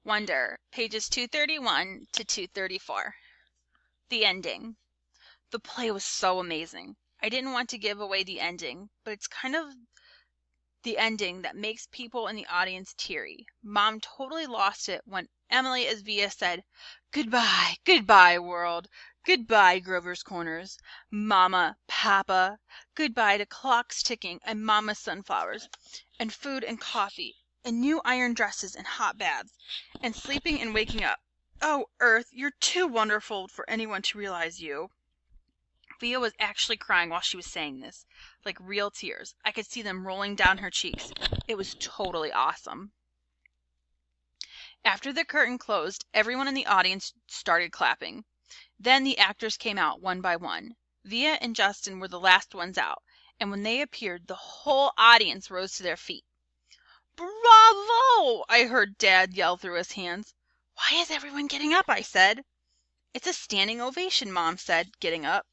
Wonder, pages 231 to 234. The ending. The play was so amazing. I didn't want to give away the ending, but it's kind of the ending that makes people in the audience teary. Mom totally lost it when Emily as Via said, "Goodbye, goodbye, world. Goodbye, Grover's Corners. Mama, Papa. Goodbye to clocks ticking and Mama's sunflowers, and food and coffee, and new iron dresses and hot baths, and sleeping and waking up. Oh, Earth, you're too wonderful for anyone to realize you." Via was actually crying while she was saying this, like real tears. I could see them rolling down her cheeks. It was totally awesome. After the curtain closed, everyone in the audience started clapping. Then the actors came out one by one. Via and Justin were the last ones out, and when they appeared, the whole audience rose to their feet. "Bravo!" I heard Dad yell through his hands. "Why is everyone getting up?" I said. "It's a standing ovation," Mom said, getting up.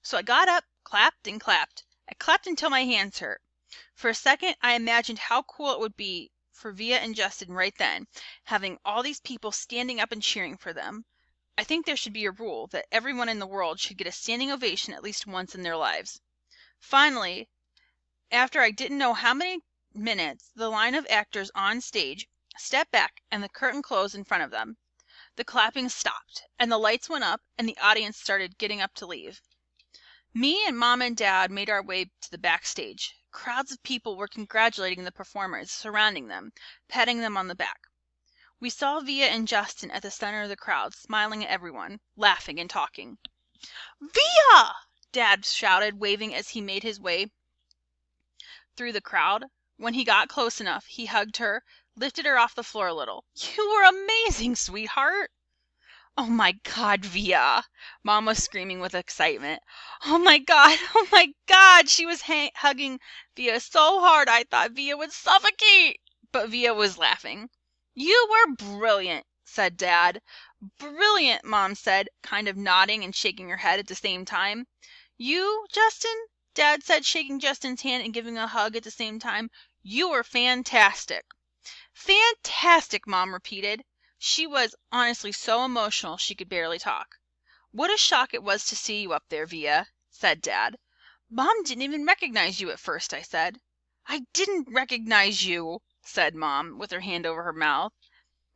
So I got up, clapped and clapped. I clapped until my hands hurt. For a second I imagined how cool it would be for Via and Justin right then, having all these people standing up and cheering for them. I think there should be a rule that everyone in the world should get a standing ovation at least once in their lives. Finally, after I didn't know how many minutes, the line of actors on stage stepped back and the curtain closed in front of them. The clapping stopped, and the lights went up, and the audience started getting up to leave. Me and Mom and Dad made our way to the backstage. Crowds of people were congratulating the performers, surrounding them, patting them on the back. We saw Via and Justin at the center of the crowd, smiling at everyone, laughing and talking. "Via!" Dad shouted, waving as he made his way through the crowd. When he got close enough, he hugged her, lifted her off the floor a little. "You were amazing, sweetheart." "Oh my God, Via!" Mom was screaming with excitement. "Oh my God! Oh my God!" She was hugging Via so hard I thought Via would suffocate. But Via was laughing. "You were brilliant," said Dad. "Brilliant," Mom said, kind of nodding and shaking her head at the same time. "You, Justin?" Dad said, shaking Justin's hand and giving a hug at the same time. "You were fantastic." "Fantastic," Mom repeated. She was honestly so emotional she could barely talk. "What a shock it was to see you up there, Via," said Dad. "Mom didn't even recognize you at first," I said. "I didn't recognize you," said Mom, with her hand over her mouth.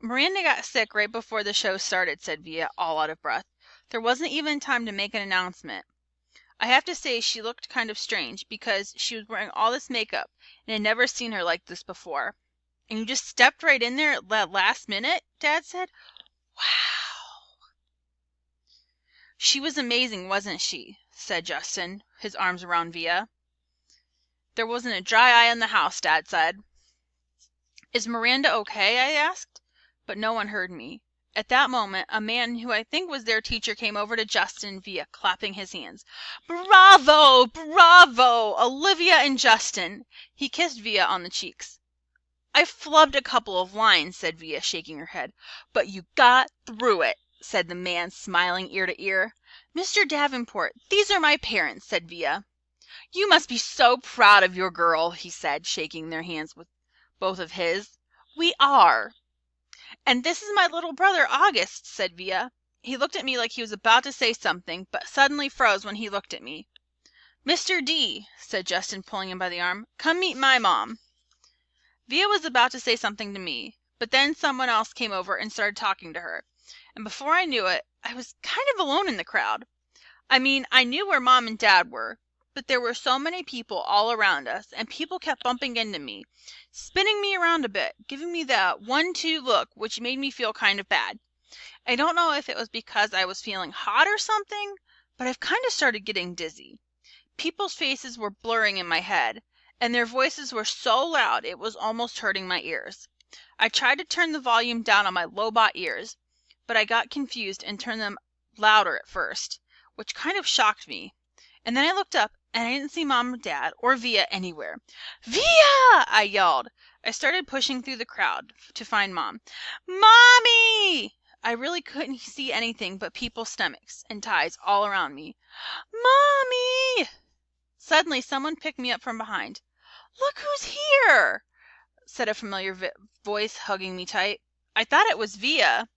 "Miranda got sick right before the show started," said Via, all out of breath. "There wasn't even time to make an announcement. I have to say she looked kind of strange, because she was wearing all this makeup, and I'd never seen her like this before." "And you just stepped right in there at the last minute?" Dad said. "Wow." "She was amazing, wasn't she?" said Justin, his arms around Via. "There wasn't a dry eye in the house," Dad said. "Is Miranda okay?" I asked. But no one heard me. At that moment, a man who I think was their teacher came over to Justin and Via, clapping his hands. "Bravo! Bravo! Olivia and Justin!" He kissed Via on the cheeks. "I flubbed a couple of lines," said Via, shaking her head. "But you got through it," said the man, smiling ear to ear. "Mr. Davenport, these are my parents," said Via. "You must be so proud of your girl," he said, shaking their hands with both of his. "We are." "And this is my little brother, August," said Via. He looked at me like he was about to say something, but suddenly froze when he looked at me. "Mr. D," said Justin, pulling him by the arm, "come meet my mom." Via was about to say something to me, but then someone else came over and started talking to her, and before I knew it, I was kind of alone in the crowd. I mean, I knew where Mom and Dad were, but there were so many people all around us, and people kept bumping into me, spinning me around a bit, giving me that 1-2 look, which made me feel kind of bad. I don't know if it was because I was feeling hot or something, but I've kind of started getting dizzy. People's faces were blurring in my head, and their voices were so loud it was almost hurting my ears. I tried to turn the volume down on my low-bought ears, but I got confused and turned them louder at first, which kind of shocked me. And then I looked up, and I didn't see Mom or Dad or Via anywhere. "Via!" I yelled. I started pushing through the crowd to find Mom. "Mommy!" I really couldn't see anything but people's stomachs and thighs all around me. "Mommy!" Suddenly someone picked me up from behind. "Look who's here!" said a familiar voice, hugging me tight. I thought it was Via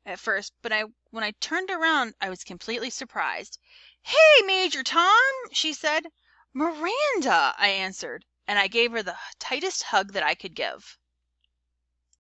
at first, but when I turned around I was completely surprised. "Hey, Major Tom!" she said. "Miranda!" I answered, and I gave her the tightest hug that I could give.